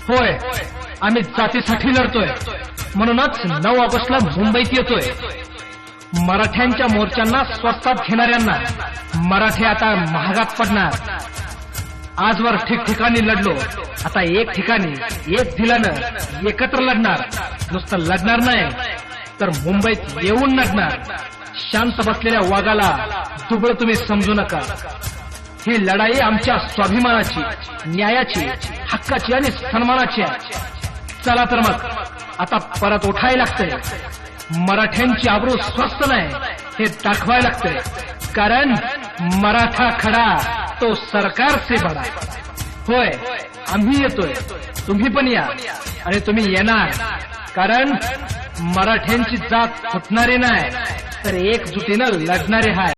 होय, आम्ही जातीसाठी लढतोय, म्हणूनच 9 ऑगस्टला मुंबईत येतोय. मराठ्यांच्या मोर्चांना स्वस्तात घेणाऱ्यांना मराठी आता महागात पडणार. आजवर ठिकठिकाणी लढलो, आता एक ठिकाणी एक दिलानं एकत्र लढणार. नुसतं लढणार नाही तर मुंबईत येऊन लढणार. शांत बसलेल्या वाघाला दुबळ तुम्ही समजू नका. ही लढाई आमच्या स्वाभिमानाची, न्यायाची, हक्काची आणि सन्मानाची आहे. चला तर मग आता परत उठायला लागतंय. मराठ्यांची आबरू स्वस्त नाही हे दाखवायला लागतंय. कारण मराठा खडा तो सरकार से बडा. होय, आम्ही येतोय, तुम्ही पण या. आणि तुम्ही येणार कारण मराठ्यांची जात फुटणारी नाही तर एकजुटीनं लढणारे हाय.